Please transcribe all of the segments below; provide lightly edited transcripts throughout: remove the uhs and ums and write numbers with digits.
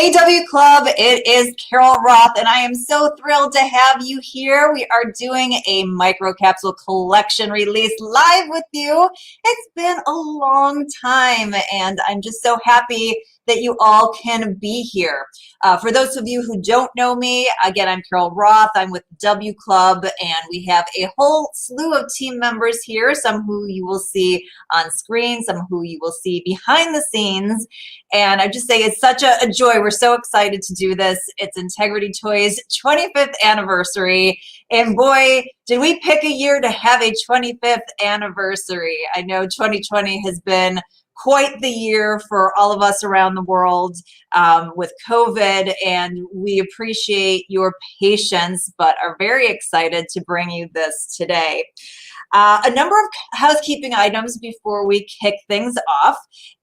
Hey W Club, it is Carol Roth, and I am so thrilled to have you here. We are doing a Micro-Capsule collection release live with you. It's been a long time, and I'm just so happy that you all can be here. For those of you who don't know me, again, I'm Carol Roth. I'm with W Club, and we have a whole slew of team members here, some who you will see on screen, some who you will see behind the scenes. And I just say it's such a joy. We're so excited to do this. It's Integrity Toys' 25th anniversary. And boy, did we pick a year to have a 25th anniversary. I know 2020 has been quite the year for all of us around the world with COVID, and we appreciate your patience, but are very excited to bring you this today. A number of housekeeping items before we kick things off.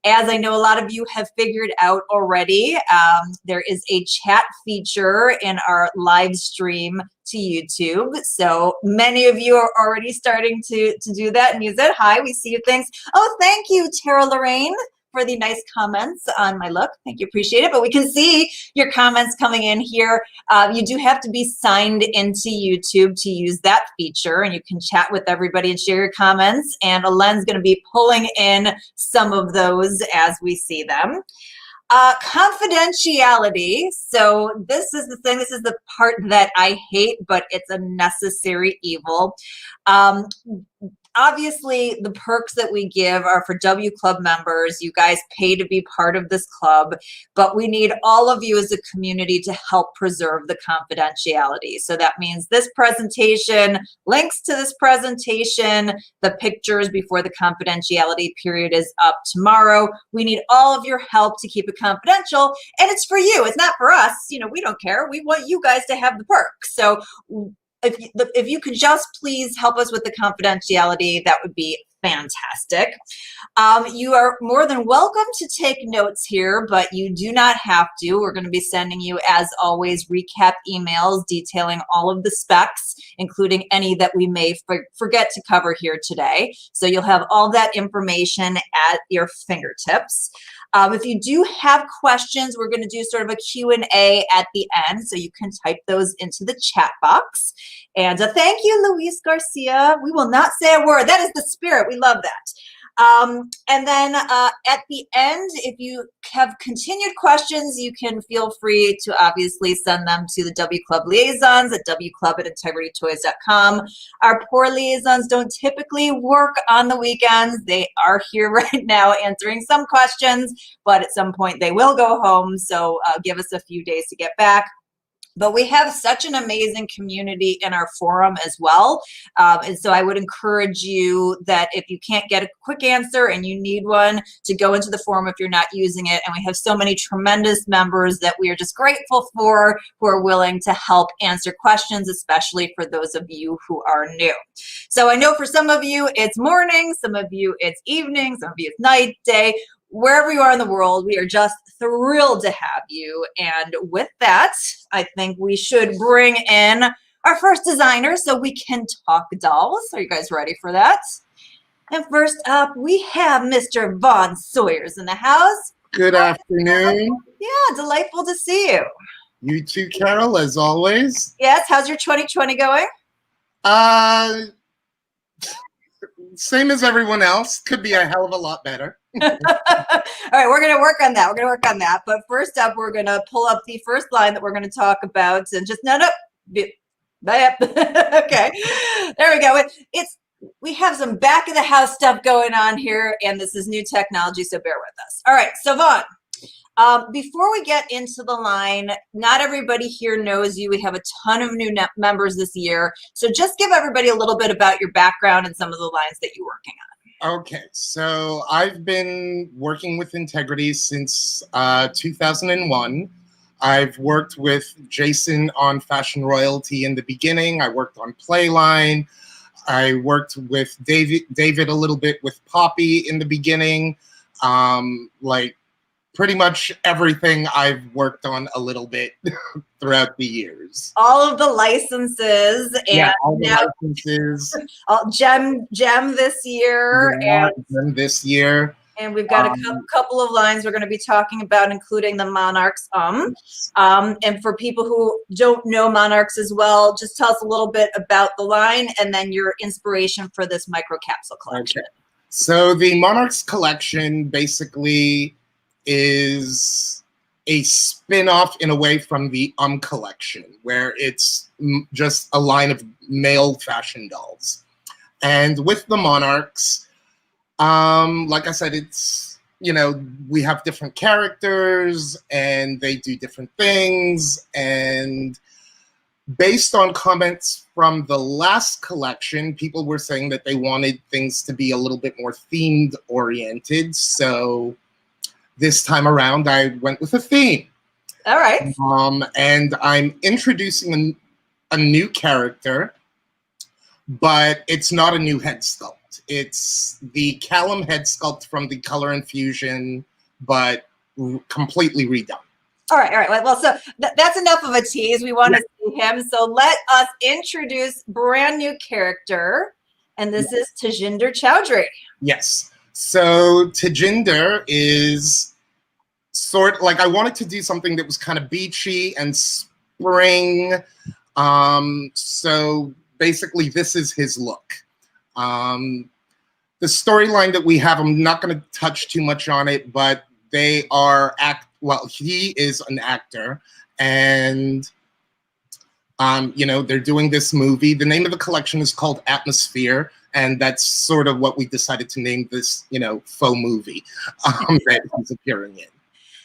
As I know a lot of you have figured out already, there is a chat feature in our live stream to YouTube. So many of you are already starting to do that and use it. Hi, we see you. Thanks. Oh, thank you, Tara Lorraine, for the nice comments on my look. Thank you, appreciate it. But we can see your comments coming in here. You do have to be signed into YouTube to use that feature, and you can chat with everybody and share your comments. And Ellen's gonna be pulling in some of those as we see them. Confidentiality. So this is the thing, this is the part that I hate, but it's a necessary evil. Obviously, the perks that we give are for W Club members. You guys pay to be part of this club, but we need all of you as a community to help preserve the confidentiality. So that means this presentation, links to this presentation, the pictures before the confidentiality period is up tomorrow. We need all of your help to keep it confidential, and it's for you. It's not for us. You know, we don't care. We want you guys to have the perks. So if you could just please help us with the confidentiality, that would be fantastic. You are more than welcome to take notes here, but you do not have to. We're going to be sending you, as always, recap emails detailing all of the specs, including any that we may forget to cover here today. So you'll have all that information at your fingertips. If you do have questions, we're going to do sort of a Q&A at the end, so you can type those into the chat box. And thank you, Luis Garcia. We will not say a word. That is the spirit. We love that. And then at the end, if you have continued questions, you can feel free to obviously send them to the W Club liaisons at wclub@integritytoys.com. Our poor liaisons don't typically work on the weekends. They are here right now answering some questions, but at some point they will go home. So give us a few days to get back. But we have such an amazing community in our forum as well. And so I would encourage you that if you can't get a quick answer and you need one, to go into the forum if you're not using it. And we have so many tremendous members that we are just grateful for, who are willing to help answer questions, especially for those of you who are new. So I know for some of you it's morning, some of you it's evening, some of you it's night, day. Wherever you are in the world, we are just thrilled to have you. And with that, I think we should bring in our first designer so we can talk dolls. Are you guys ready for that? And first up, we have Mr. Vaughn Sawyers in the house. Good afternoon. Yeah, delightful to see you. You too, Carol, as always. Yes, how's your 2020 going? Same as everyone else. Could be a hell of a lot better. All right, we're going to work on that. We're going to work on that. But first up, we're going to pull up the first line that we're going to talk about. And just, no. Okay, there we go. We have some back of the house stuff going on here, and this is new technology, so bear with us. All right, so Vaughn, before we get into the line, not everybody here knows you. We have a ton of new members this year. So just give everybody a little bit about your background and some of the lines that you're working on. Okay, so I've been working with Integrity since 2001. I've worked with Jason on Fashion Royalty in the beginning. I worked on Playline. I worked with David a little bit with Poppy in the beginning. Like pretty much everything I've worked on a little bit throughout the years. All of the licenses, and yeah, all the licenses. Gem this year, yeah, and Gem this year. And we've got a couple of lines we're going to be talking about, including the Monarchs. And for people who don't know Monarchs as well, just tell us a little bit about the line and then your inspiration for this Micro-Capsule collection. Okay. So the Monarchs collection basically is a spin-off in a way from the collection, where it's just a line of male fashion dolls. And with the Monarchs, like I said, it's, you know, we have different characters and they do different things. And based on comments from the last collection, people were saying that they wanted things to be a little bit more themed oriented. So this time around, I went with a theme. All right. And I'm introducing a new character, but it's not a new head sculpt. It's the Callum head sculpt from the Color Infusion, but completely redone. All right, all right. Well, so that's enough of a tease. We want to see him. So let us introduce brand new character, and this is Tajinder Chowdhury. Yes. So Tajinder is like, I wanted to do something that was kind of beachy and spring. So basically, this is his look. The storyline that we have, I'm not going to touch too much on it, but they are he is an actor, and you know, they're doing this movie. The name of the collection is called Atmosphere, and that's sort of what we decided to name this, you know, faux movie that he's appearing in.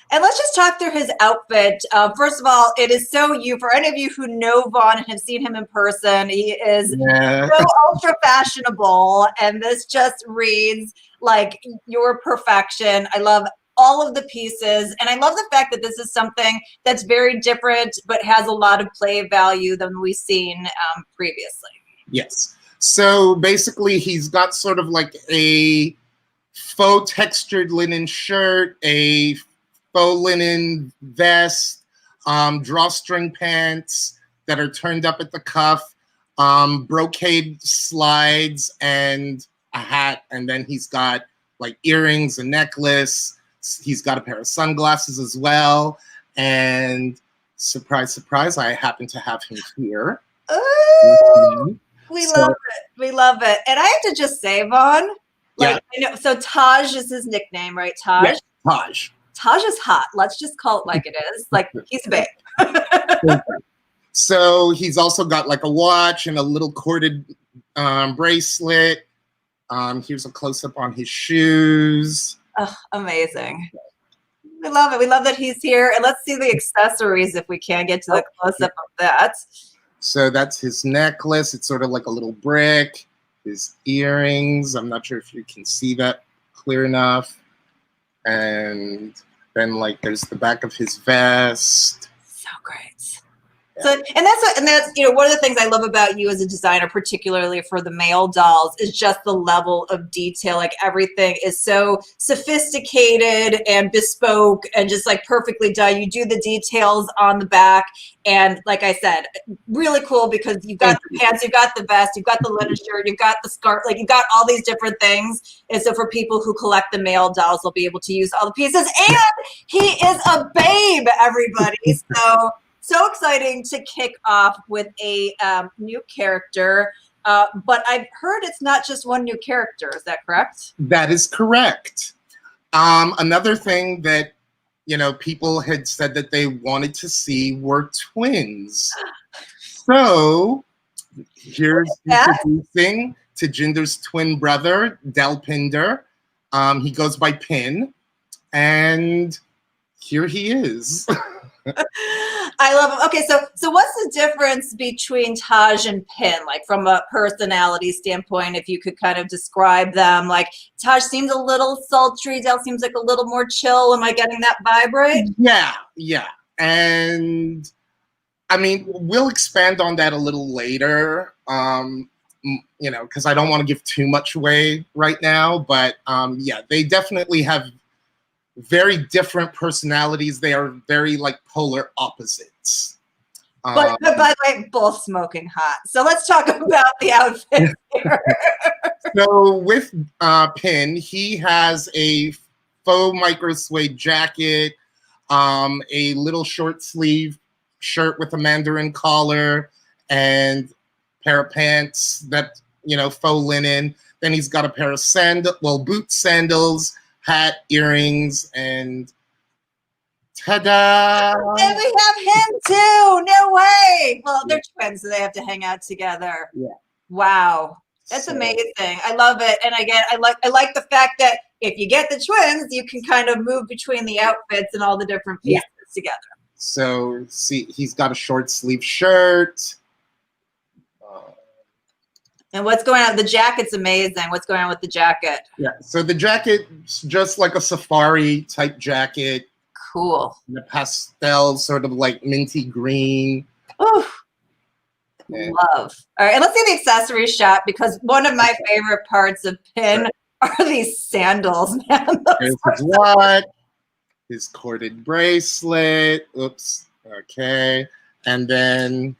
And let's just talk through his outfit. First of all, it is so you. For any of you who know Vaughn and have seen him in person, he is so ultra fashionable. And this just reads like your perfection. I love all of the pieces. And I love the fact that this is something that's very different, but has a lot of play value than we've seen previously. Yes. So basically, he's got sort of like a faux textured linen shirt, a faux linen vest, drawstring pants that are turned up at the cuff, brocade slides, and a hat. And then he's got like earrings, a necklace. He's got a pair of sunglasses as well. And surprise, surprise, I happen to have him here. Oh, we love it. We love it. And I have to just say, Vaughn, like, I know, so Taj is his nickname, right? Taj? Yeah, Taj. Taj is hot. Let's just call it like it is. Like, he's a babe. So he's also got like a watch and a little corded bracelet. Here's a close-up on his shoes. Oh, amazing. We love it. We love that he's here. And let's see the accessories if we can get to the close-up of that. So that's his necklace. It's sort of like a little brick. His earrings. I'm not sure if you can see that clear enough. And then like there's the back of his vest. So great. So, and that's, you know, one of the things I love about you as a designer, particularly for the male dolls, is just the level of detail. Like, everything is so sophisticated and bespoke and just like perfectly done. You do the details on the back. And like I said, really cool because you've got the pants, you've got the vest, you've got the linen shirt, you've got the scarf, like you've got all these different things. And so for people who collect the male dolls, they'll be able to use all the pieces. And he is a babe, everybody. So exciting to kick off with a new character. But I've heard it's not just one new character. Is that correct? That is correct. Another thing that, you know, people had said that they wanted to see were twins. So here's introducing Tajinder's twin brother, Dalpinder. He goes by Pin. And here he is. I love him. Okay, so what's the difference between Taj and Pin, like from a personality standpoint, if you could kind of describe them? Like, Taj seems a little sultry, Del seems like a little more chill. Am I getting that vibe right? Yeah. And I mean, we'll expand on that a little later, you know, because I don't want to give too much away right now. But yeah, they definitely have very different personalities. They are very like polar opposites. But by the way, both smoking hot. So let's talk about the outfits here. So with Pin, he has a faux micro suede jacket, a little short sleeve shirt with a mandarin collar, and pair of pants that, faux linen. Then he's got a pair of boot sandals, hat, earrings, and ta-da! And we have him too. No way. Well, they're twins, so they have to hang out together. Yeah. Wow. That's amazing. I love it. And again, I like the fact that if you get the twins, you can kind of move between the outfits and all the different pieces together. So see, he's got a short sleeve shirt. And what's going on? The jacket's amazing. What's going on with the jacket? Yeah. So the jacket's just like a safari type jacket. Cool. The pastel, sort of like minty green. Oof. Love. All right, and let's see the accessory shot, because one of my favorite parts of Pin are these sandals, man. There's his watch, his corded bracelet. Oops. Okay. And then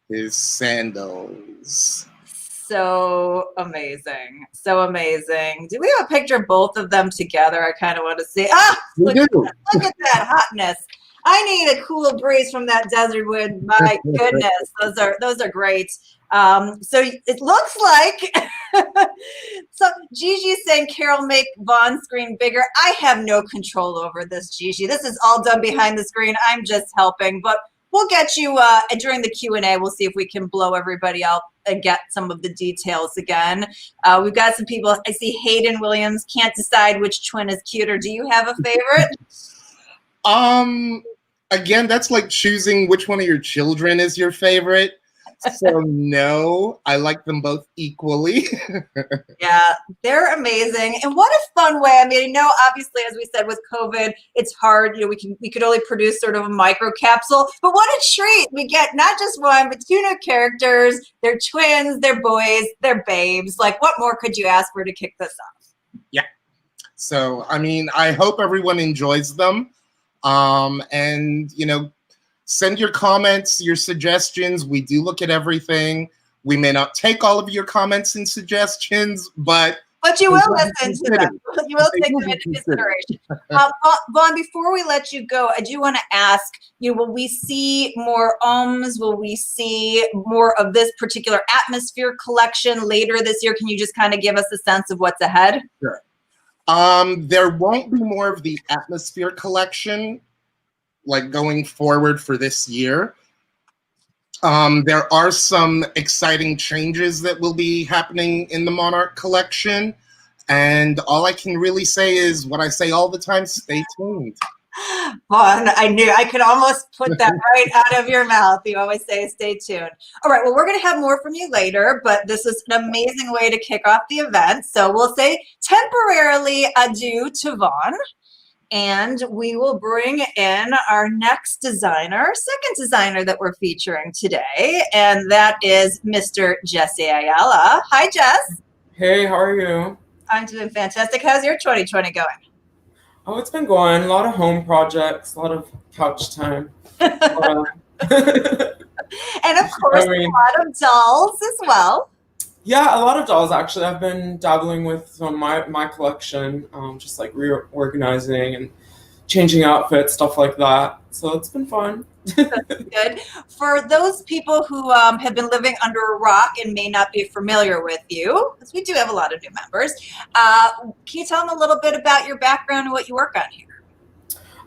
his sandals. So amazing. So amazing. Do we have a picture of both of them together? I kind of want to see. Look at that hotness. I need a cool breeze from that desert wind. My goodness, those are great. So it looks like so Gigi's saying, Carol, make Vaughn's screen bigger. I have no control over this, Gigi. This is all done behind the screen. I'm just helping, but we'll get you during the Q&A. We'll see if we can blow everybody out and get some of the details again. We've got some people. I see Hayden Williams can't decide which twin is cuter. Do you have a favorite? Again, that's like choosing which one of your children is your favorite. So no, I like them both equally. Yeah, they're amazing. And what a fun way. I mean, I know obviously, as we said, with COVID, it's hard. We could only produce sort of a micro-capsule, but what a treat. We get not just one, but two new characters. They're twins, they're boys, they're babes. Like, what more could you ask for to kick this off? Yeah. So, I mean, I hope everyone enjoys them. And, send your comments, your suggestions. We do look at everything. We may not take all of your comments and suggestions, but you will listen to them. You will take them into consideration. Vaughn, before we let you go, I do want to ask, will we see more ums? Will we see more of this particular atmosphere collection later this year? Can you just kind of give us a sense of what's ahead? Sure. There won't be more of the atmosphere collection like going forward for this year. There are some exciting changes that will be happening in the Monarch collection. And all I can really say is what I say all the time, stay tuned. Vaughn, I knew I could almost put that right out of your mouth. You always say stay tuned. All right, well, we're going to have more from you later, but this is an amazing way to kick off the event. So we'll say temporarily adieu to Vaughn. And we will bring in our next designer, second designer that we're featuring today, and that is Mr. Jesse Ayala. Hi, Jess. Hey, how are you? I'm doing fantastic. How's your 2020 going? Oh, it's been going. A lot of home projects, a lot of couch time. And of course, a lot of dolls as well. Yeah, a lot of dolls, actually. I've been dabbling with some of my collection, just like reorganizing and changing outfits, stuff like that. So it's been fun. That's good. For those people who have been living under a rock and may not be familiar with you, because we do have a lot of new members, can you tell them a little bit about your background and what you work on here?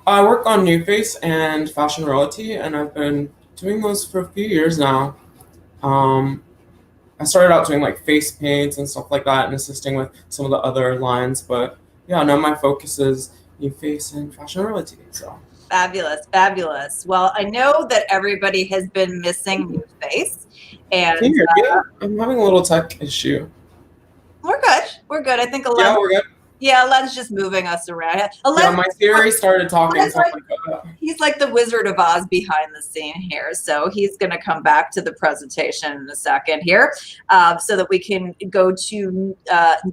I work on New Face and Fashion Royalty, and I've been doing those for a few years now. I started out doing like face paints and stuff like that and assisting with some of the other lines, but yeah, now my focus is New Face and Fashion Royalty. So fabulous, fabulous. Well, I know that everybody has been missing New Face, and I'm having a little tech issue. We're good. We're good. I think we're good. Yeah, Len's just moving us around. Yeah, my Siri started talking. He's like the Wizard of Oz behind the scene here. So he's going to come back to the presentation in a second here so that we can go to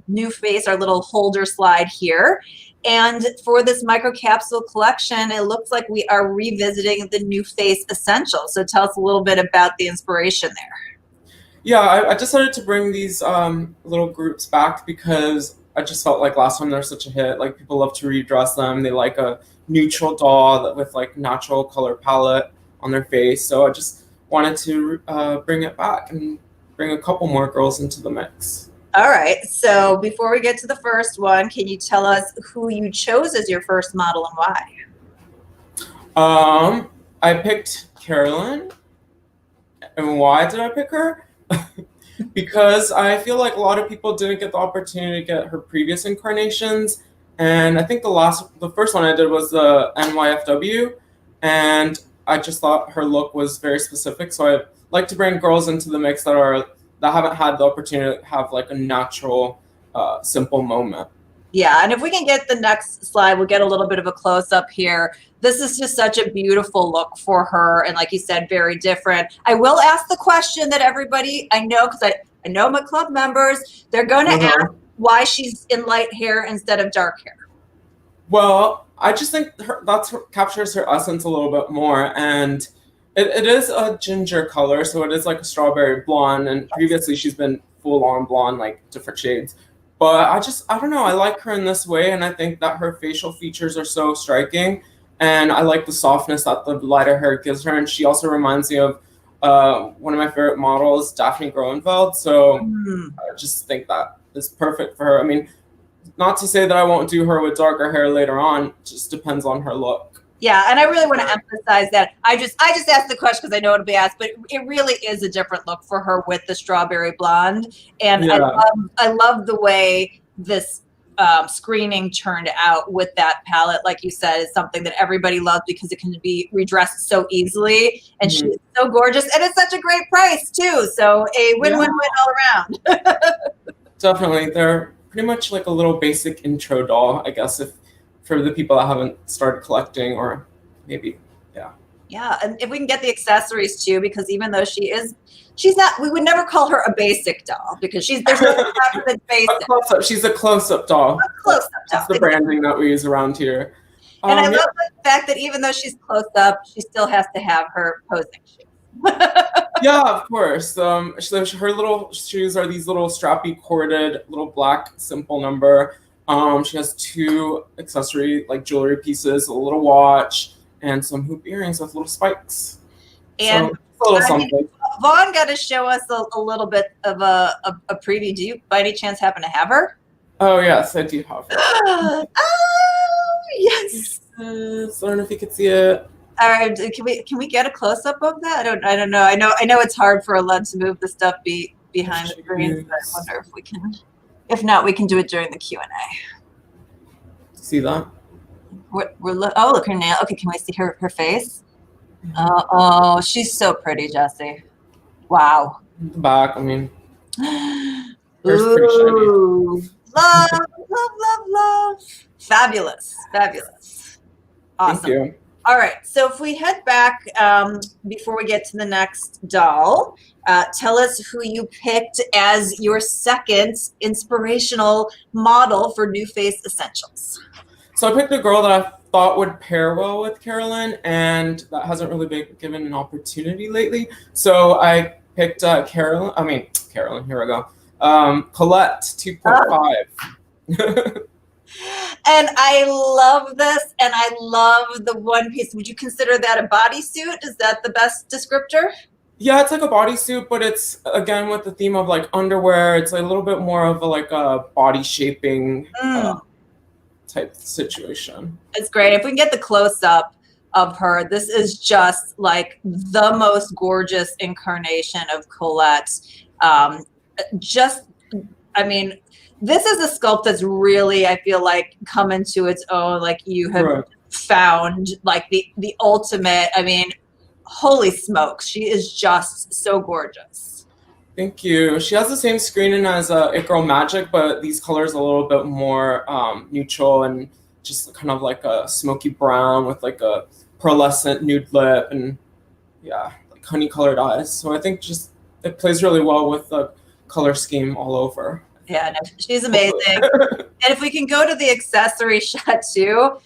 New Face, our little holder slide here. And for this micro-capsule collection, it looks like we are revisiting the New Face Essentials. So tell us a little bit about the inspiration there. Yeah, I decided to bring these little groups back because I just felt like last time they're such a hit. Like people love to redress them. They like a neutral doll with like natural color palette on their face. So I just wanted to bring it back and bring a couple more girls into the mix. All right. So before we get to the first one, can you tell us who you chose as your first model and why? I picked Carolyn. And why did I pick her? Because I feel like a lot of people didn't get the opportunity to get her previous incarnations. And I think the first one I did was the NYFW. And I just thought her look was very specific. So I like to bring girls into the mix that haven't had the opportunity to have like a natural, simple moment. Yeah, and if we can get the next slide, we'll get a little bit of a close-up here. This is just such a beautiful look for her, and like you said, very different. I will ask the question that everybody, I know, because I know my club members, they're going to ask why she's in light hair instead of dark hair. Well, I just think captures her essence a little bit more, and it is a ginger color, so it is like a strawberry blonde, and previously she's been full-on blonde, like different shades. But I don't know, I like her in this way, and I think that her facial features are so striking, and I like the softness that the lighter hair gives her, and she also reminds me of one of my favorite models, Daphne Groenfeld, so I just think that is perfect for her. I mean, not to say that I won't do her with darker hair later on, it just depends on her look. Yeah, and I really want to emphasize that. I just asked the question because I know it'll be asked, but it really is a different look for her with the strawberry blonde. And yeah. I love the way this screening turned out with that palette. Like you said, is something that everybody loves because it can be redressed so easily. And she's so gorgeous. And it's such a great price, too. So a win-win-win all around. Definitely. They're pretty much like a little basic intro doll, I guess, for the people that haven't started collecting, or maybe, Yeah, and if we can get the accessories too, because even though she's not, we would never call her a basic doll because there's no that's basic. She's a close-up doll. A close-up doll. That's the branding that we use around here. And I love the fact that even though she's close up, she still has to have her posing shoes. Yeah, of course. So her little shoes are these little strappy corded, little black simple number. She has 2 accessory like jewelry pieces, a little watch, and some hoop earrings with little spikes. And so, a little something. Vaughn got to show us a little bit of a preview. Do you by any chance happen to have her? Oh yes, I do have her. Oh yes. I don't know if you could see it. All right, can we get a close up of that? I don't know. I know it's hard for Aled to move the stuff behind the screen, but I wonder if we can. If not, we can do it during the Q&A. See that? Oh, look, her nail. Okay, can we see her face? Oh, she's so pretty, Jesse. Wow. The back, I mean. Ooh. Love, love, love, love. Fabulous. Awesome. Thank you. All right, so if we head back before we get to the next doll, tell us who you picked as your second inspirational model for New Face Essentials. So I picked a girl that I thought would pair well with Carolyn, and that hasn't really been given an opportunity lately. So I picked Carolyn, here we go. Colette 2.5. And I love this, and I love the one piece. Would you consider that a bodysuit? Is that the best descriptor? Yeah, it's like a bodysuit, but it's, again, with the theme of, like, underwear. It's a little bit more of a body shaping type situation. It's great. If we can get the close-up of her, this is just, like, the most gorgeous incarnation of Colette. This is a sculpt that's really, I feel like, come into its own. Like you have found like the ultimate. I mean, holy smokes, she is just so gorgeous. Thank you. She has the same screening as It Girl Magic, but these colors a little bit more neutral and just kind of like a smoky brown with like a pearlescent nude lip and like honey colored eyes. So I think just it plays really well with the color scheme all over. Yeah, no, she's amazing. And if we can go to the accessory shot too,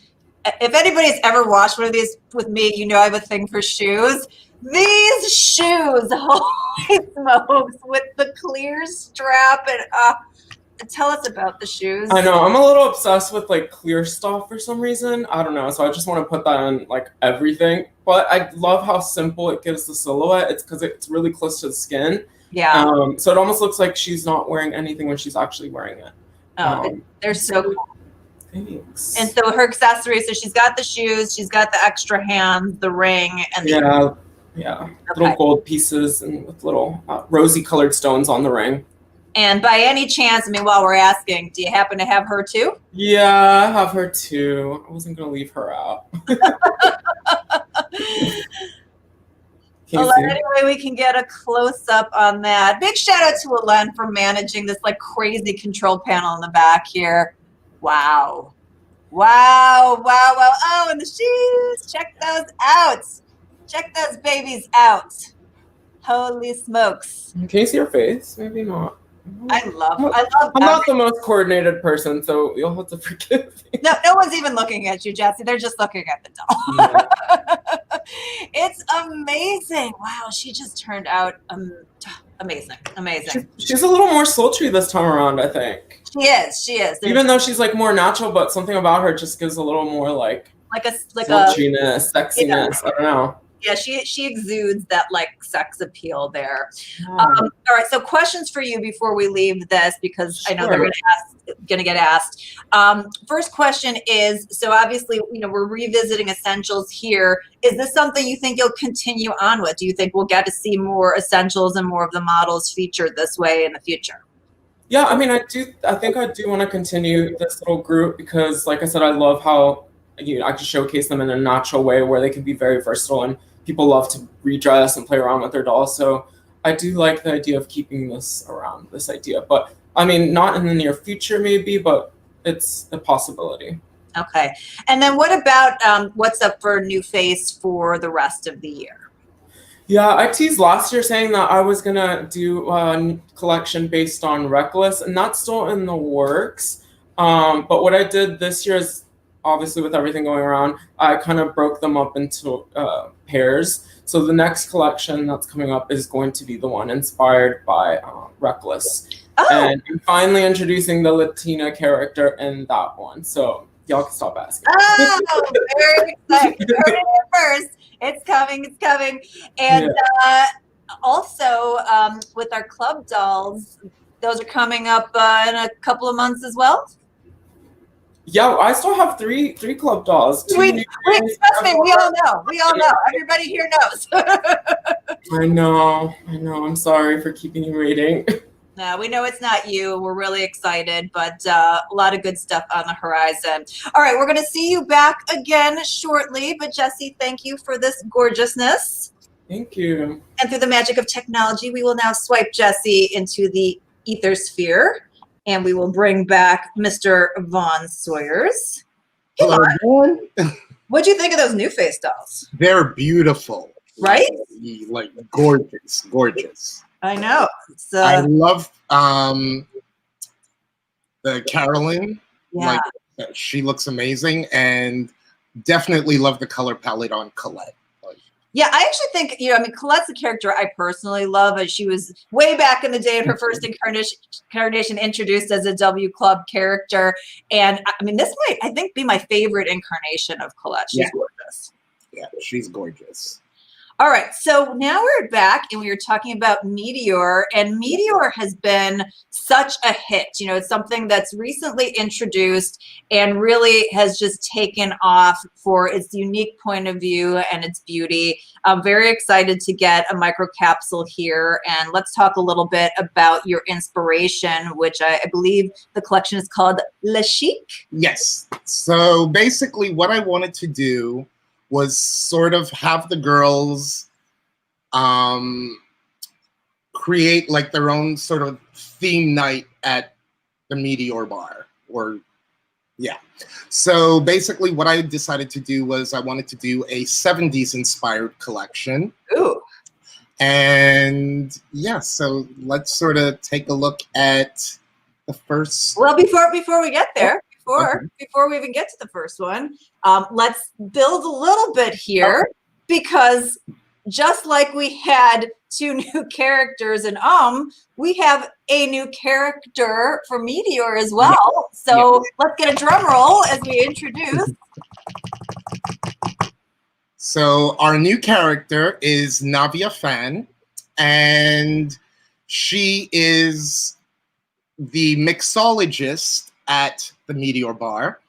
if anybody's ever watched one of these with me, you know I have a thing for shoes. These shoes, holy smokes, with the clear strap and tell us about the shoes. I know, I'm a little obsessed with like clear stuff for some reason. I don't know, so I just want to put that on like everything. But I love how simple it gives the silhouette. It's because it's really close to the skin. Yeah. So it almost looks like she's not wearing anything when she's actually wearing it. They're so cool. Thanks. And so her accessories, so she's got the shoes, she's got the extra hands, the ring, and the little gold pieces and with little rosy colored stones on the ring. And by any chance, I mean, while we're asking, do you happen to have her too? Yeah, I have her too. I wasn't gonna leave her out. Well, anyway, we can get a close up on that. Big shout out to Alen for managing this like crazy control panel in the back here. Wow. Wow, wow, wow. Oh, and the shoes. Check those out. Check those babies out. Holy smokes. Can you see her face? Maybe not. I'm not the most coordinated person, so you'll have to forgive me. No one's even looking at you, Jesse. They're just looking at the doll. Yeah. It's amazing. Wow, she just turned out amazing. She's a little more sultry this time around, I think. She is. Even though she's like more natural, but something about her just gives a little more like sultriness, sexiness. I don't know. Yeah, she exudes that like sex appeal there. All right, so questions for you before we leave this, because I know they're going to get asked. First question is, so obviously, we're revisiting essentials here. Is this something you think you'll continue on with? Do you think we'll get to see more essentials and more of the models featured this way in the future? Yeah, I mean, I think I do want to continue this little group because, like I said, I love how I can showcase them in a natural way where they can be very versatile and people love to redress and play around with their dolls. So I do like the idea of keeping this around, this idea. But I mean, not in the near future maybe, but it's a possibility. Okay. And then what about what's up for New Face for the rest of the year? Yeah, I teased last year saying that I was going to do a collection based on Reckless, and that's still in the works. But what I did this year is, obviously with everything going around, I kind of broke them up into pairs. So the next collection that's coming up is going to be the one inspired by Reckless. Oh. And I'm finally introducing the Latina character in that one. So y'all can stop asking. Oh, very exciting. You heard it first. It's coming. And also with our club dolls, those are coming up in a couple of months as well. Yeah, I still have three club dolls. Trust me, we all know. Everybody here knows. I know. I'm sorry for keeping you waiting. No, we know it's not you. We're really excited, but a lot of good stuff on the horizon. All right, we're going to see you back again shortly. But Jesse, thank you for this gorgeousness. Thank you. And through the magic of technology, we will now swipe Jesse into the ether sphere. And we will bring back Mr. Vaughn Sawyers. Hello, everyone. What'd you think of those New Face dolls? They're beautiful. Right? Like gorgeous. I know. I love the Carolyn. Yeah. Like, she looks amazing, and definitely love the color palette on Colette. Yeah, I actually think, Colette's a character I personally love. She was way back in the day in her first incarnation introduced as a W Club character. And I mean, this might, I think, be my favorite incarnation of Colette. She's gorgeous. Yeah, she's gorgeous. All right, so now we're back and we were talking about Meteor, and Meteor has been such a hit. It's something that's recently introduced and really has just taken off for its unique point of view and its beauty. I'm very excited to get a micro-capsule here, and let's talk a little bit about your inspiration, which I believe the collection is called Le Chic. Yes, so basically what I wanted to do was sort of have the girls create like their own sort of theme night at the Meteor Bar, So basically what I decided to do was I wanted to do a 70s inspired collection. Ooh. And yeah, so let's sort of take a look at the first? Well, before we get there, Okay. before we even get to the first one, let's build a little bit here, because just like we had 2 new characters in we have a new character for Meteor as well. So let's get a drum roll as we introduce. So our new character is Navia Fan, and she is the mixologist at the Meteor Bar.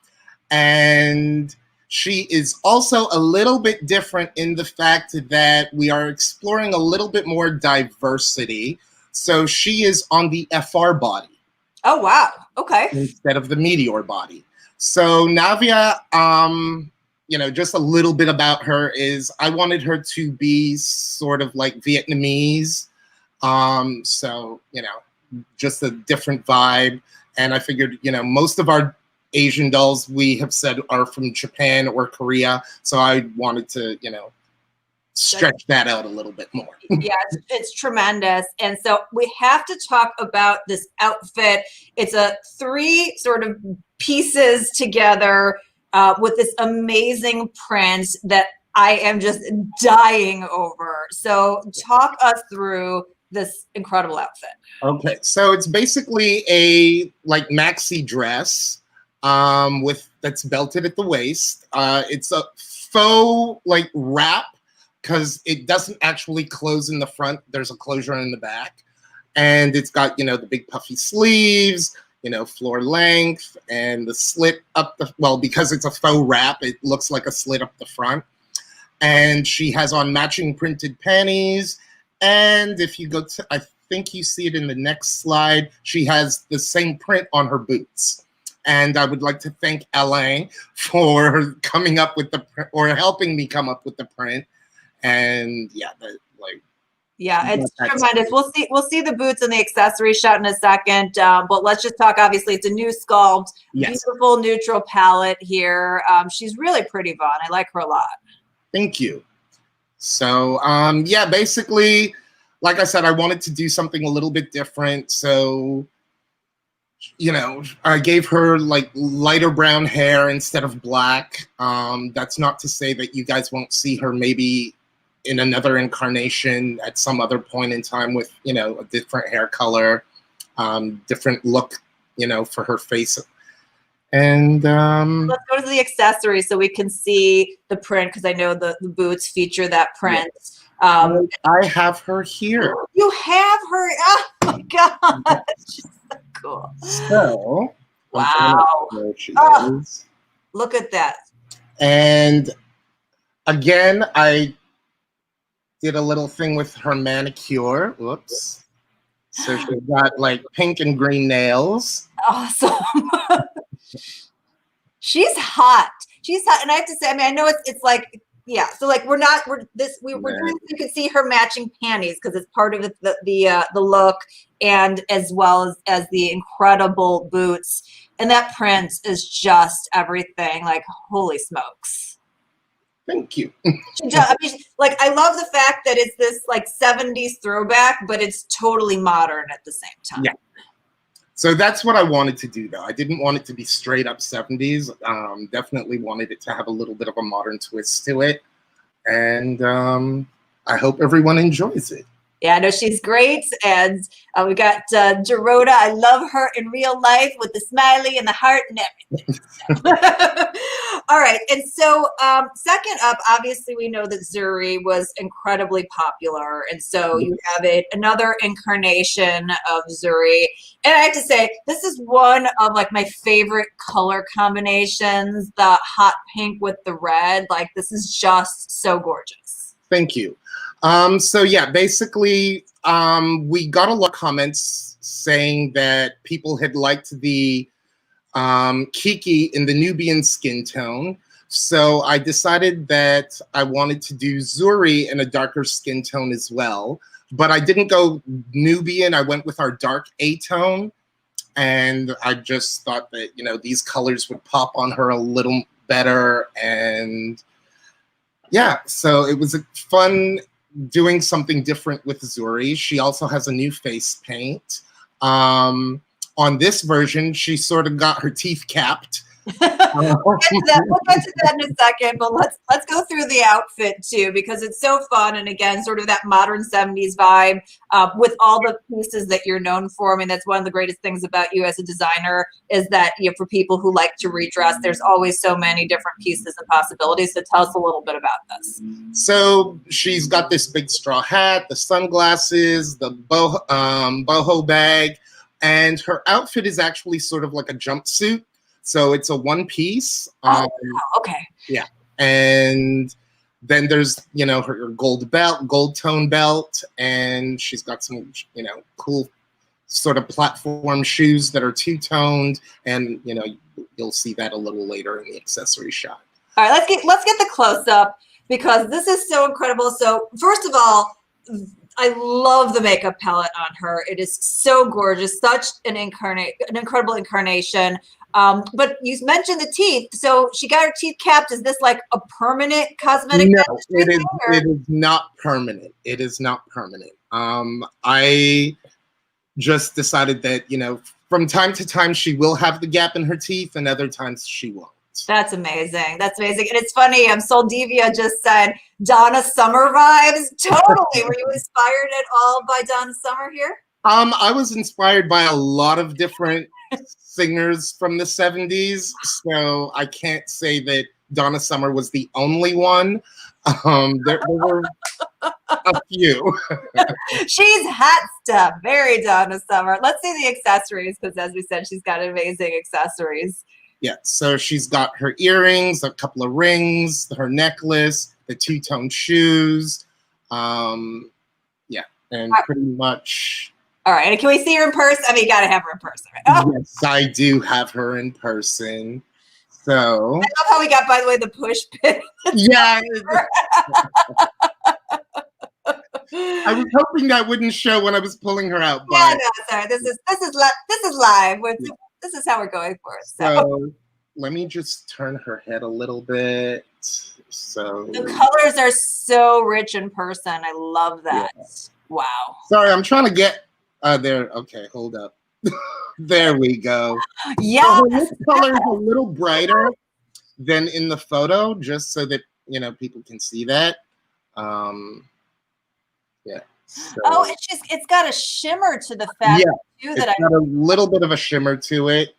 And she is also a little bit different in the fact that we are exploring a little bit more diversity. So she is on the FR body. Oh, wow. Okay. Instead of the Meteor body. So Navia, you know, just a little bit about her is I wanted her to be sort of like Vietnamese. So, you know, just a different vibe. And I figured, you know, most of our Asian dolls we have said are from Japan or Korea. So I wanted to, you know, stretch that out a little bit more. Yeah, it's tremendous. And so we have to talk about this outfit. It's a 3 sort of pieces together with this amazing print that I am just dying over. So talk us through this incredible outfit. Okay, so it's basically a like maxi dress with that's belted at the waist. It's a faux like wrap because it doesn't actually close in the front. There's a closure in the back, and it's got, you know, the big puffy sleeves, you know, floor length, and the slit up the, well, because it's a faux wrap, it looks like a slit up the front. And she has on matching printed panties. And if you go to, I think you see it in the next slide, she has the same print on her boots. And I would like to thank Alain for coming up with the, or helping me come up with the print. And yeah, like, yeah, it's tremendous. We'll see the boots and the accessory shot in a second, but let's just talk. Obviously, it's a new sculpt, beautiful neutral palette here. She's really pretty, Vaughn. I like her a lot. Thank you. So yeah, basically, like I said, I wanted to do something a little bit different. So, you know, I gave her like lighter brown hair instead of black. That's not to say that you guys won't see her maybe in another incarnation at some other point in time with, you know, a different hair color, different look, you know, for her face. And let's go to the accessories so we can see the print, because I know the boots feature that print. I have her here. You have her. Oh my god, Yes. she's so cool. So wow, there she is. Look at that. And again, I did a little thing with her manicure. Whoops. So she's got like pink and green nails. Awesome. She's hot. She's hot. And I have to say, I mean, I know it's like, yeah. So like we're doing, you can see her matching panties because it's part of the look, and as well as the incredible boots. And that print is just everything. Like, holy smokes. Thank you. I mean, like, I love the fact that it's this like 70s throwback, but it's totally modern at the same time. Yeah. So that's what I wanted to do, though. I didn't want it to be straight up 70s. Definitely wanted it to have a little bit of a modern twist to it. And I hope everyone enjoys it. Yeah, no, she's great. And we got Dorota. I love her in real life with the smiley and the heart and everything. All right. And so second up, obviously, we know that Zuri was incredibly popular. And so you have another incarnation of Zuri. And I have to say, this is one of like my favorite color combinations, the hot pink with the red. Like, this is just so gorgeous. Thank you. So yeah, basically, we got a lot of comments saying that people had liked the Kiki in the Nubian skin tone. So I decided that I wanted to do Zuri in a darker skin tone as well. But I didn't go Nubian. I went with our dark A-tone. And I just thought that, you know, these colors would pop on her a little better. And yeah, so it was a fun doing something different with Zuri. She also has a new face paint. On On this version, she sort of got her teeth capped. We'll get to that in a second, but let's go through the outfit too, because it's so fun, and again, sort of that modern 70s vibe with all the pieces that you're known for. I mean, that's one of the greatest things about you as a designer, is that, you know, for people who like to redress, there's always so many different pieces and possibilities. So tell us a little bit about this. So she's got this big straw hat, the sunglasses, the boho bag, and her outfit is actually sort of like a jumpsuit. So it's a one piece. Okay. Yeah. And then there's, you know, her gold tone belt, and she's got some, you know, cool sort of platform shoes that are two-toned, and, you know, you'll see that a little later in the accessory shot. All right, let's get the close up, because this is so incredible. So first of all, I love the makeup palette on her. It is so gorgeous, such an incredible incarnation. But you mentioned the teeth. So she got her teeth capped. Is this like a permanent cosmetic? No, it is not permanent. It is not permanent. I just decided that, you know, from time to time she will have the gap in her teeth, and other times she won't. That's amazing. That's amazing. And it's funny, Soldivia just said Donna Summer vibes. Totally. Were you inspired at all by Donna Summer here? I was inspired by a lot of different singers from the 70s, so I can't say that Donna Summer was the only one. There were a few. She's hot stuff. Very Donna Summer. Let's see the accessories, because as we said, she's got amazing accessories. Yeah, so she's got her earrings, a couple of rings, her necklace, the two-tone shoes. Yeah, and pretty much. All right, and can we see her in person? I mean, you got to have her in person, right? Oh. Yes, I do have her in person. So. I love how we got, by the way, the push pin. Yeah. I was hoping that wouldn't show when I was pulling her out. But yeah, no, sorry. This is live. This is how we're going for it. So let me just turn her head a little bit. So the colors are so rich in person. I love that. Yeah. Wow. Sorry, I'm trying to get there. Okay, hold up. There we go. Yeah. So this color is a little brighter than in the photo, just so that, you know, people can see that. Yeah. So, oh, it's got a shimmer to the fabric too. It's got a little bit of a shimmer to it.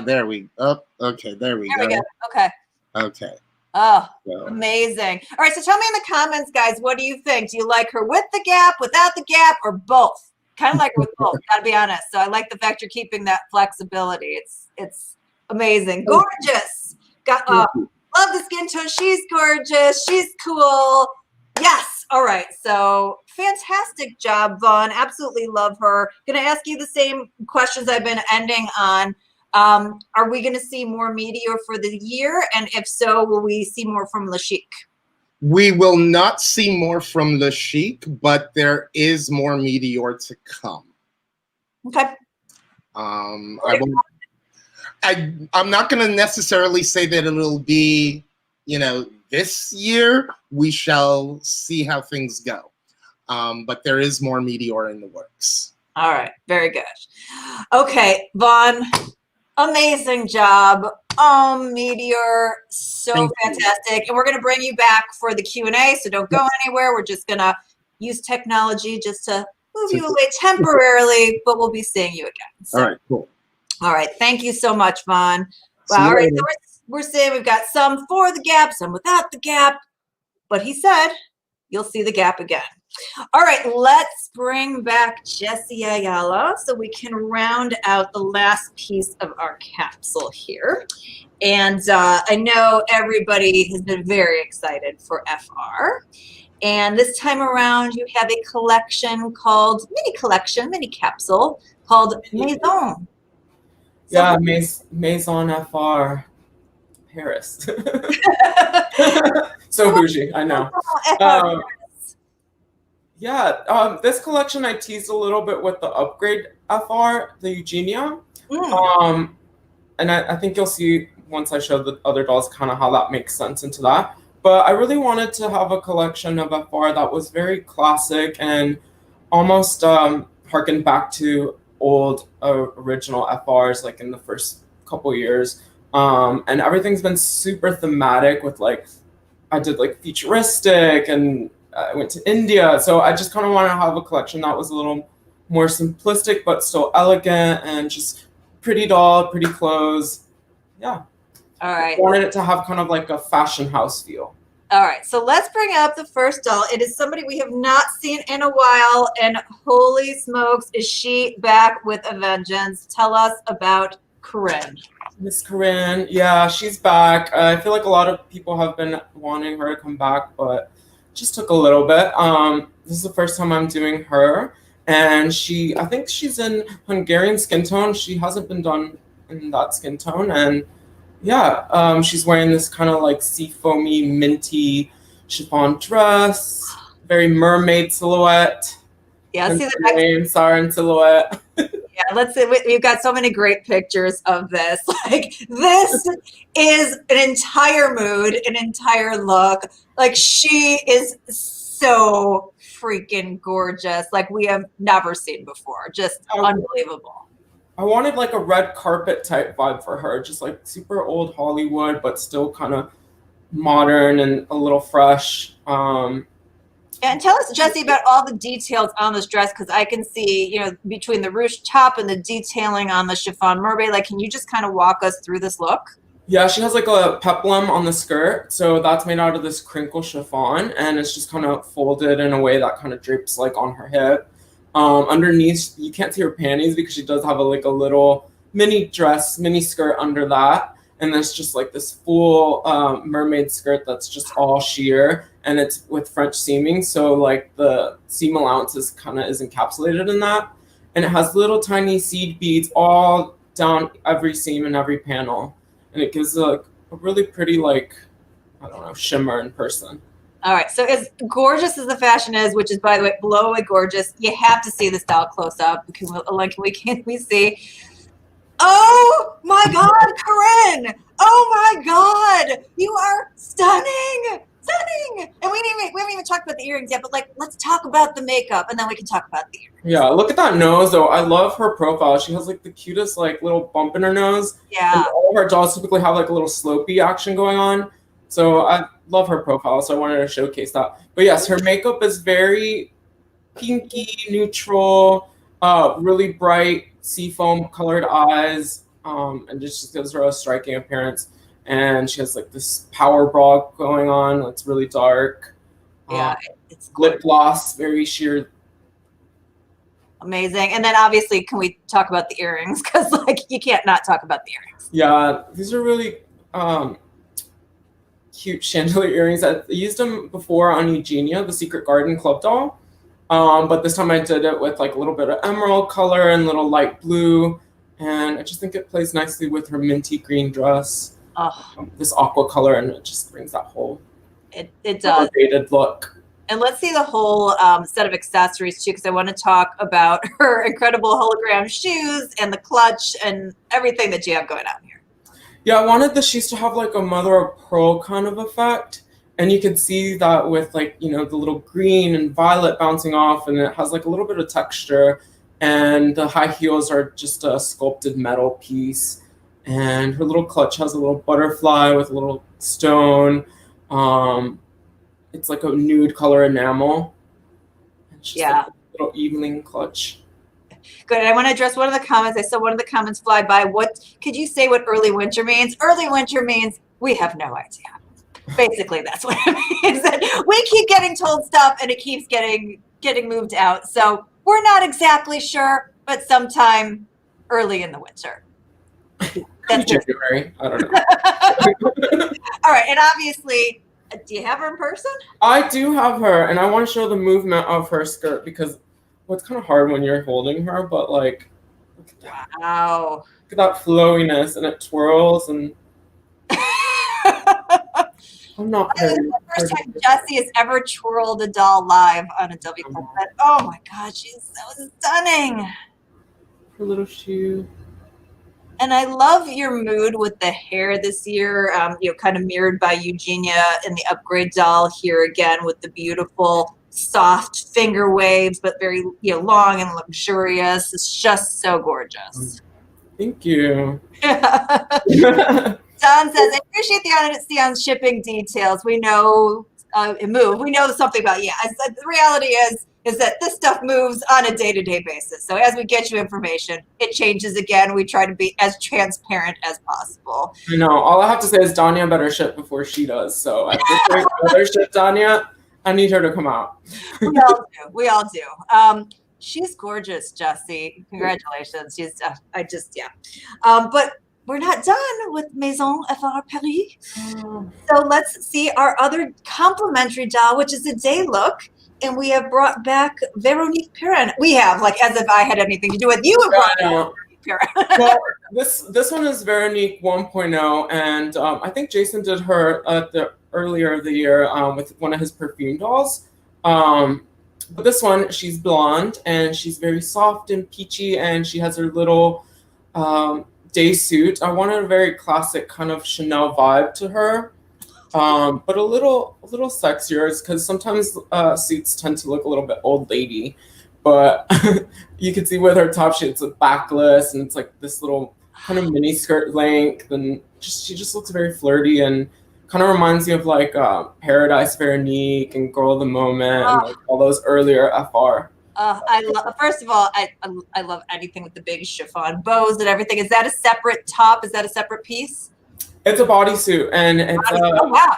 There we go. Oh, okay, there we go. Okay. Okay. Oh, so. Amazing. All right, so tell me in the comments, guys, what do you think? Do you like her with the gap, without the gap, or both? Kind of like her with both, gotta be honest. So I like the fact you're keeping that flexibility. It's amazing. Gorgeous. Got love the skin tone. She's gorgeous. She's cool. Yes. All right. So fantastic job, Vaughn. Absolutely love her. Gonna ask you the same questions I've been ending on. Are we going to see more Meteor for the year? And if so, will we see more from Le Chic? We will not see more from Le Chic, but there is more Meteor to come. Okay. I'm not going to necessarily say that it'll be, you know, this year. We shall see how things go. But there is more Meteor in the works. All right. Very good. Okay, Vaughn. Amazing job. Meteor, so fantastic. And we're going to bring you back for the Q&A, so don't go anywhere. We're just going to use technology just to move you away temporarily, but we'll be seeing you again. So. All right, cool. All right, thank you so much, Vaughn. Wow, all right, so we're saying we've got some for the gap, some without the gap, but he said you'll see the gap again. All right, let's bring back Jessie Ayala so we can round out the last piece of our capsule here. And I know everybody has been very excited for FR. And this time around, you have a collection called, mini capsule called Maison. Yeah, Maison FR Paris. So bougie, I know. Yeah, this collection I teased a little bit with the upgrade FR, the Eugenia. And I think you'll see once I show the other dolls kind of how that makes sense into that. But I really wanted to have a collection of FR that was very classic and almost harkened back to old original FRs like in the first couple years. And everything's been super thematic with like, I did like futuristic and I went to India. So I just kind of want to have a collection that was a little more simplistic, but still elegant and just pretty doll, pretty clothes. Yeah. All right. I wanted it to have kind of like a fashion house feel. All right, so let's bring up the first doll. It is somebody we have not seen in a while, and holy smokes, is she back with a vengeance? Tell us about Corinne. Miss Corinne, yeah, she's back. I feel like a lot of people have been wanting her to come back, but it just took a little bit. This is the first time I'm doing her, and I think she's in Hungarian skin tone. She hasn't been done in that skin tone, and yeah, she's wearing this kind of like seafoamy, minty chiffon dress, very mermaid silhouette. Yeah, see the next Siren silhouette. Yeah, let's see. We've got so many great pictures of this. Like, this is an entire mood, an entire look. Like, she is so freaking gorgeous. Like, we have never seen before. Just unbelievable. I wanted like a red carpet type vibe for her, just like super old Hollywood, but still kind of modern and a little fresh. And tell us, Jesse, about all the details on this dress, because I can see, you know, between the ruched top and the detailing on the chiffon mermaid. Like, can you just kind of walk us through this look? Yeah, she has like a peplum on the skirt, so that's made out of this crinkle chiffon, and it's just kind of folded in a way that kind of drapes like on her hip. Underneath, you can't see her panties because she does have a little mini dress, mini skirt under that. And there's just like this full mermaid skirt that's just all sheer, and it's with French seaming. So like the seam allowance is encapsulated in that. And it has little tiny seed beads all down every seam and every panel. And it gives a really pretty, like, I don't know, shimmer in person. All right, so as gorgeous as the fashion is, which is, by the way, blow away gorgeous, you have to see this doll close up. Can we see? Oh my God, Corinne! Oh my God, you are stunning, stunning! And we haven't even talked about the earrings yet, but like, let's talk about the makeup, and then we can talk about the earrings. Yeah, look at that nose though. I love her profile. She has like the cutest like little bump in her nose. Yeah. And all of her dolls typically have like a little slopey action going on. So I love her profile, so I wanted to showcase that. But yes, her makeup is very pinky, neutral, really bright seafoam colored eyes, and just gives her a striking appearance. And she has like this power bra going on that's really dark. Yeah, it's lip gloss, very sheer. Amazing. And then obviously, can we talk about the earrings? Because like you can't not talk about the earrings. Yeah, these are really cute chandelier earrings. I used them before on Eugenia, the Secret Garden club doll. But this time I did it with like a little bit of emerald color and little light blue. And I just think it plays nicely with her minty green dress. This aqua color, and it just brings that whole it does elevated look. And let's see the whole set of accessories too, because I want to talk about her incredible hologram shoes and the clutch and everything that you have going on here. Yeah, I wanted the shoes to have like a mother of pearl kind of effect. And you could see that with like, you know, the little green and violet bouncing off, and it has like a little bit of texture. And the high heels are just a sculpted metal piece. And her little clutch has a little butterfly with a little stone. It's like a nude color enamel. It's just like a little evening clutch. Good. And I want to address one of the comments. I saw one of the comments fly by. What could you say what early winter means? Early winter means we have no idea. Basically, that's what it means. We keep getting told stuff, and it keeps getting moved out. So we're not exactly sure, but sometime early in the winter. That's January. I don't know. All right, and obviously, do you have her in person? I do have her, and I want to show the movement of her skirt because it's kind of hard when you're holding her, but like, look at that. Wow. Look at that flowiness, and it twirls, and I'm not very. The first time Jessie has ever twirled a doll live on a W Club set. Oh my God, she's so stunning. Her little shoe. And I love your mood with the hair this year, you know, kind of mirrored by Eugenia in the upgrade doll here again with the beautiful soft finger waves, but very, long and luxurious. It's just so gorgeous. Thank you. Don says, I appreciate the honesty on shipping details. We know it moved. We know something about I said the reality is that this stuff moves on a day-to-day basis. So as we get you information, it changes again. We try to be as transparent as possible. I know. All I have to say is Danya better ship before she does. So at this point, better ship Danya. I need her to come out. We all do. She's gorgeous, Jessie. Congratulations. She's but we're not done with Maison FR Paris. So let's see our other complimentary doll, which is a day look. And we have brought back Veronique Perrin. We have, like, as if I had anything to do with you. Well, this one is Veronique 1.0, and I think Jason did her at the earlier of the year with one of his perfume dolls. But this one, she's blonde, and she's very soft and peachy, and she has her little day suit. I wanted a very classic kind of Chanel vibe to her, but a little sexier, because sometimes suits tend to look a little bit old lady. But you can see with her top, it's a backless, and it's like this little kind of mini skirt length, and she just looks very flirty and kind of reminds me of like Paradise Veronique and Girl of the Moment and like all those earlier FR. First of all, I love anything with the big chiffon bows and everything. Is that a separate top? Is that a separate piece? It's a bodysuit, and it's oh wow.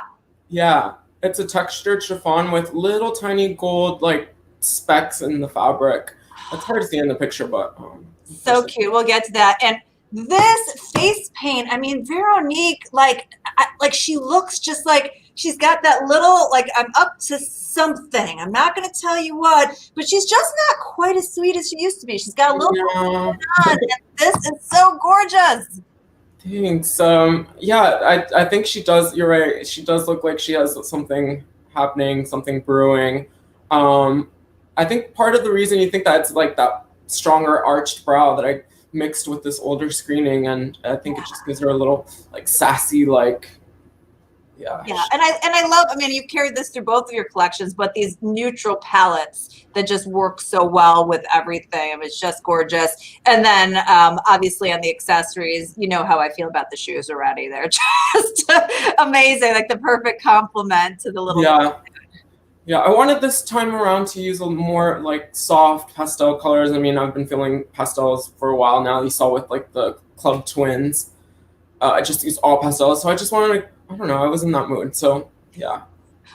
Yeah, it's a textured chiffon with little tiny gold like specks in the fabric. It's hard to see in the picture, but so cute. We'll get to that. And this face paint, I mean, Veronique, like she looks just like she's got that little, like, I'm up to something. I'm not going to tell you what, but she's just not quite as sweet as she used to be. She's got a little going on, and this is so gorgeous. Thanks. I think she does. You're right. She does look like she has something happening, something brewing. I think part of the reason you think that it's like that stronger arched brow that I mixed with this older screening, and I think it just gives her a little like sassy, like and I love, I mean, you carried this through both of your collections, but these neutral palettes that just work so well with everything. I mean, it's just gorgeous. And then obviously on the accessories, you know how I feel about the shoes already. They're just amazing, like the perfect complement to the little Yeah, I wanted this time around to use a more like soft pastel colors. I mean, I've been feeling pastels for a while now. You saw with like the Club Twins. I just used all pastels. So I just wanted to, I don't know, I was in that mood. So yeah.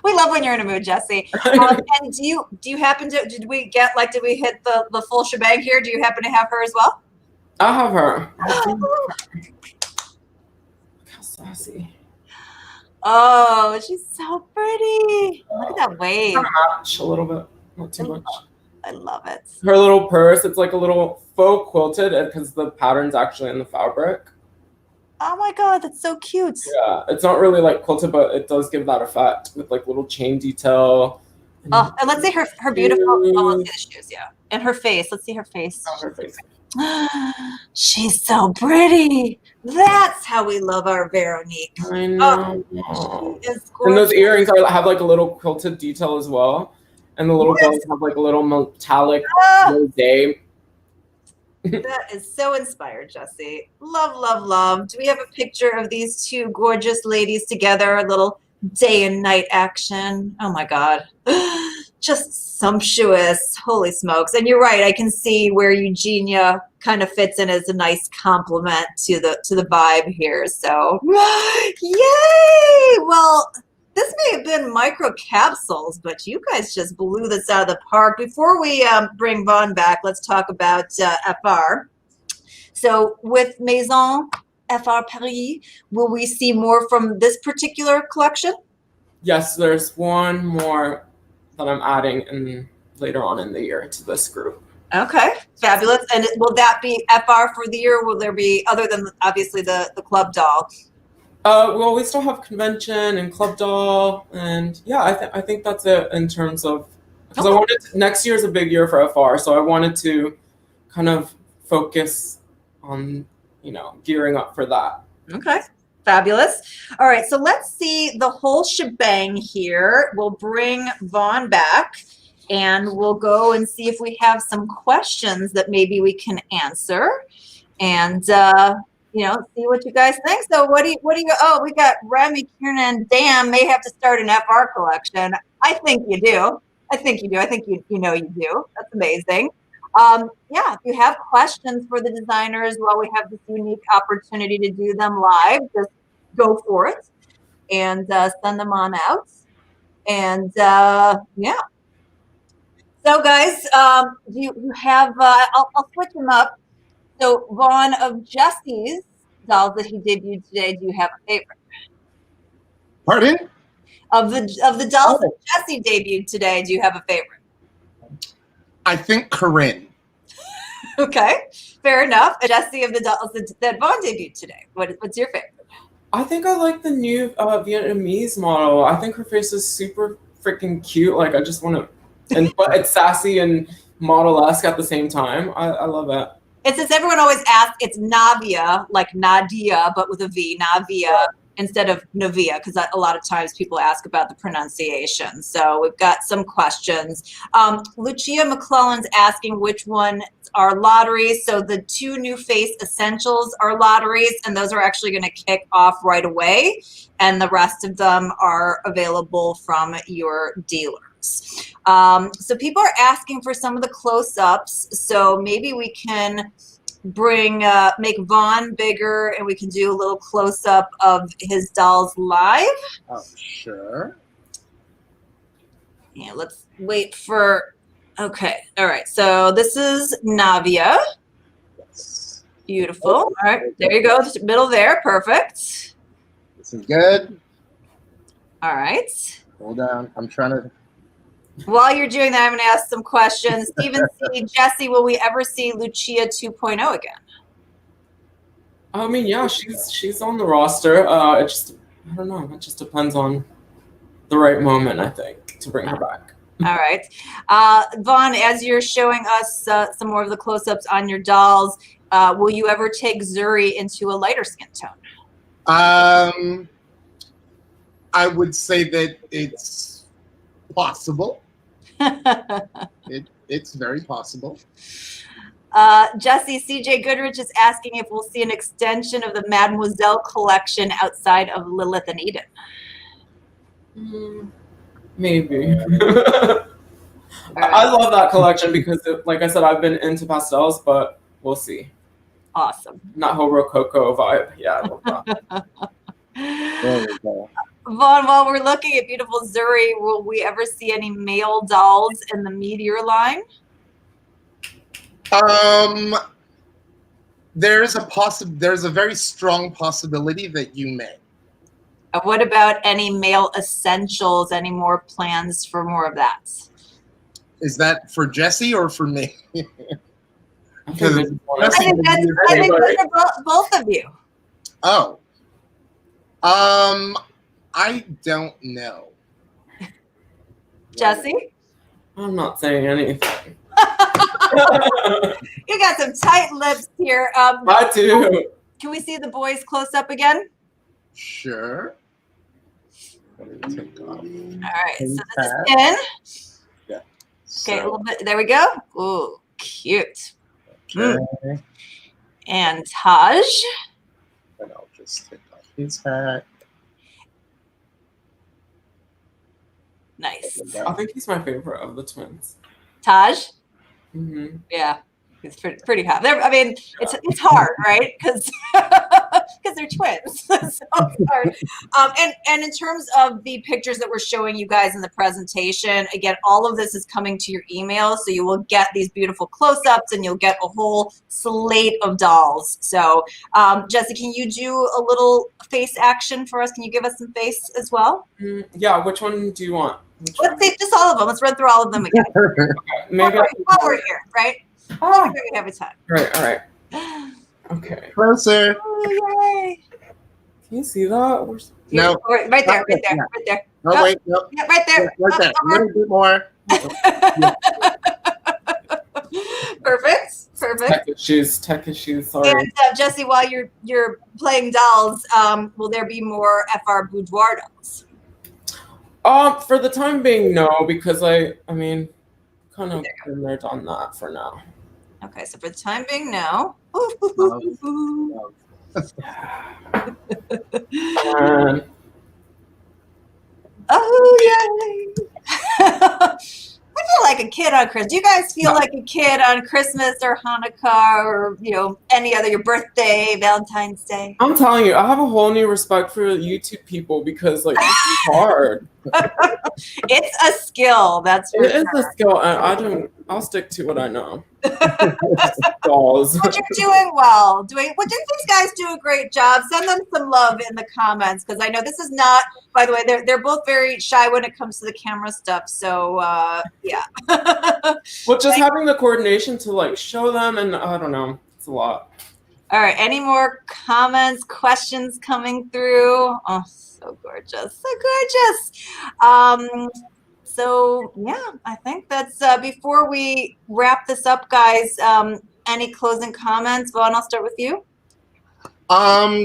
We love when you're in a mood, Jessie. And do you happen to, did we hit the full shebang here? Do you happen to have her as well? I have her. Look how sassy. Oh, she's so pretty. Look at that wave. Match a little bit, not too much. I love it. Her little purse, it's like a little faux quilted because the pattern's actually in the fabric. Oh my God, that's so cute. Yeah, it's not really like quilted, but it does give that effect with like little chain detail. And let's see her beautiful, let's see the shoes, yeah. And her face, let's see her face. Oh, her face. She's so pretty. That's how we love our Veronique. I know. She is gorgeous. And those earrings have like a little quilted detail as well. And the little girls have like a little metallic rosé. That is so inspired, Jessie. Love, love, love. Do we have a picture of these two gorgeous ladies together? A little day and night action. Oh my God. Just sumptuous. Holy smokes. And you're right. I can see where Eugenia kind of fits in as a nice complement to the vibe here. So yay! Well, this may have been Micro-Capsules, but you guys just blew this out of the park. Before we bring Vaughn back, let's talk about FR. So with Maison FR Paris, will we see more from this particular collection? Yes, there's one more that I'm adding later on in the year to this group. Okay, fabulous. And will that be FR for the year? Or will there be, other than obviously the club doll? Well, we still have convention and club doll, and yeah, I think that's it in terms of, because I wanted next year is a big year for FR, so I wanted to kind of focus on gearing up for that. Okay, fabulous. All right, so let's see the whole shebang here. We'll bring Vaughn back, and we'll go and see if we have some questions that maybe we can answer, and see what you guys think. So what do you? Oh, we got Remy, Kiernan, Dan may have to start an FR collection. I think you do. I think you do. I think you do. That's amazing. If you have questions for the designers while we have this unique opportunity to do them live, just go for it and send them on out. And So guys, you have, I'll switch them up. So Vaughn, of Jesse's dolls that he debuted today, do you have a favorite? Pardon? Of the dolls that Jesse debuted today, do you have a favorite? I think Corinne. Okay, fair enough. Jesse, of the dolls that Vaughn debuted today, what's your favorite? I think I like the new Vietnamese model. I think her face is super freaking cute. Like, I just want to, but it's sassy and model-esque at the same time. I love it. It's as everyone always asks, it's Navia, like Nadia, but with a V, Navia, instead of Navia, because a lot of times people ask about the pronunciation. So we've got some questions. Lucia McClellan's asking which one are lotteries. So the 2 new face essentials are lotteries, and those are actually going to kick off right away. And the rest of them are available from your dealers. So people are asking for some of the close-ups. So maybe we can make Vaughn bigger, and we can do a little close-up of his dolls live. Oh, sure. Yeah, let's wait for, okay. All right, so this is Navia. Yes. Beautiful. All right, there you go, middle there, perfect. This is good. All right. Hold on, I'm trying to. While you're doing that, I'm going to ask some questions. Stephen C. Jesse, will we ever see Lucia 2.0 again? I mean, yeah, she's on the roster. I don't know. It just depends on the right moment, I think, to bring her back. All right. Vaughn, as you're showing us some more of the close-ups on your dolls, will you ever take Zuri into a lighter skin tone? I would say that it's possible. It's very possible. Jesse, CJ Goodrich is asking if we'll see an extension of the Mademoiselle collection outside of Lilith and Eden. Maybe. I love that collection because, like I said, I've been into pastels, but we'll see. Awesome. Not whole Rococo vibe. Yeah, I love that. There we go. Vaughn, while we're looking at beautiful Zuri, will we ever see any male dolls in the Meteor line? There's a very strong possibility that you may. What about any male essentials? Any more plans for more of that? Is that for Jesse or for me? I think that's for both of you. Oh. I don't know. Jesse? I'm not saying anything. You got some tight lips here. I do. Can we see the boys close up again? Sure. All right, so this is in. Yeah. Okay, a little bit. There we go. Ooh, cute. Okay. And Taj. And I'll just take off his hat. Nice. I think he's my favorite of the twins. Taj? Mm-hmm. Yeah, it's pretty hot. I mean, it's hard, right? Because they're twins. So it's hard. And in terms of the pictures that we're showing you guys in the presentation, again, all of this is coming to your email. So you will get these beautiful close-ups and you'll get a whole slate of dolls. So Jesse, can you do a little face action for us? Can you give us some face as well? Yeah, which one do you want? Let's say just all of them. Let's run through all of them again. Maybe while we're here, right? Oh, we have a time. All right. Okay. Closer. Oh, yay. Can you see that? No. Right there. No, oh, wait. No. Yeah, right there. Right there. A little bit more. Perfect. Tech issues. Sorry. And Jesse, while you're playing dolls, will there be more FR boudoir dolls? For the time being, no, because I mean, kind of been there, done that for now. Okay, so for the time being, no. And Oh, yay. I feel like a kid on Christmas. Do you guys feel like a kid on Christmas or Hanukkah or, any other, your birthday, Valentine's Day? I'm telling you, I have a whole new respect for YouTube people because like this is hard. It's a skill, that's for It is sure. a skill, and I'll stick to what I know. Dolls. But you're doing well. These guys do a great job. Send them some love in the comments because I know this is not. By the way, they're both very shy when it comes to the camera stuff. So yeah. Well, just having the coordination to like show them, and I don't know, it's a lot. All right. Any more comments, questions coming through? Oh, so gorgeous, so gorgeous. So yeah, I think that's before we wrap this up, guys. Any closing comments? Vaughn, I'll start with you.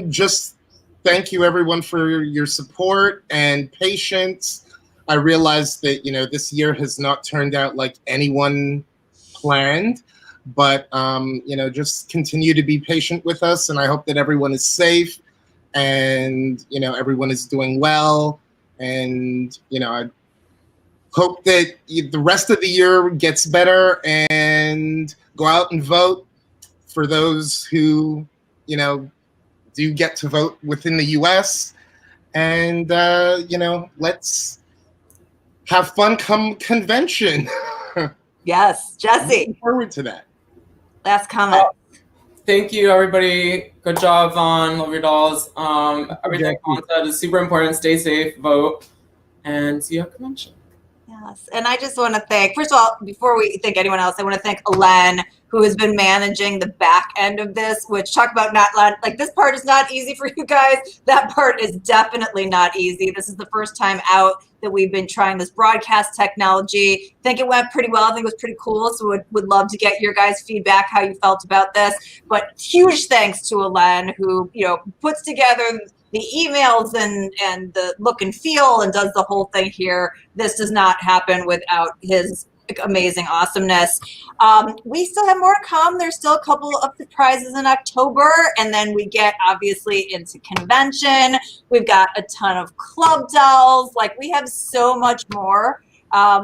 Just thank you everyone for your support and patience. I realize that, this year has not turned out like anyone planned, but, just continue to be patient with us. And I hope that everyone is safe and, everyone is doing well. And, I hope that the rest of the year gets better, and go out and vote for those who, do get to vote within the U.S. And, let's have fun come convention. Yes, Jesse. Looking forward to that. Last comment. Thank you, everybody. Good job, Vaughn. Love your dolls. Everything Vaughn said is super important. Stay safe, vote, and see you at convention. Yes, and I just want to thank, first of all, before we thank anyone else, I want to thank Alen, who has been managing the back end of this, which talk about like this part is not easy for you guys. That part is definitely not easy. This is the first time out that we've been trying this broadcast technology. I think it went pretty well. I think it was pretty cool. So would love to get your guys' feedback, how you felt about this. But huge thanks to Alen, who, puts together the emails and the look and feel and does the whole thing here. This does not happen without his amazing awesomeness. We still have more to come. There's still a couple of surprises in October, and then we get obviously into convention. We've got a ton of club dolls. Like, we have so much more.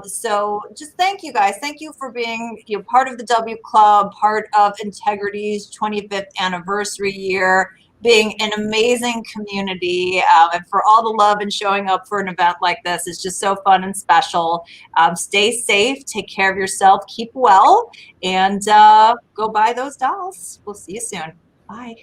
So just thank you guys. Thank you for being part of the W Club, part of Integrity's 25th anniversary year, being an amazing community, and for all the love and showing up for an event like this. It's just so fun and special. Stay safe, take care of yourself, keep well, and go buy those dolls. We'll see you soon. Bye.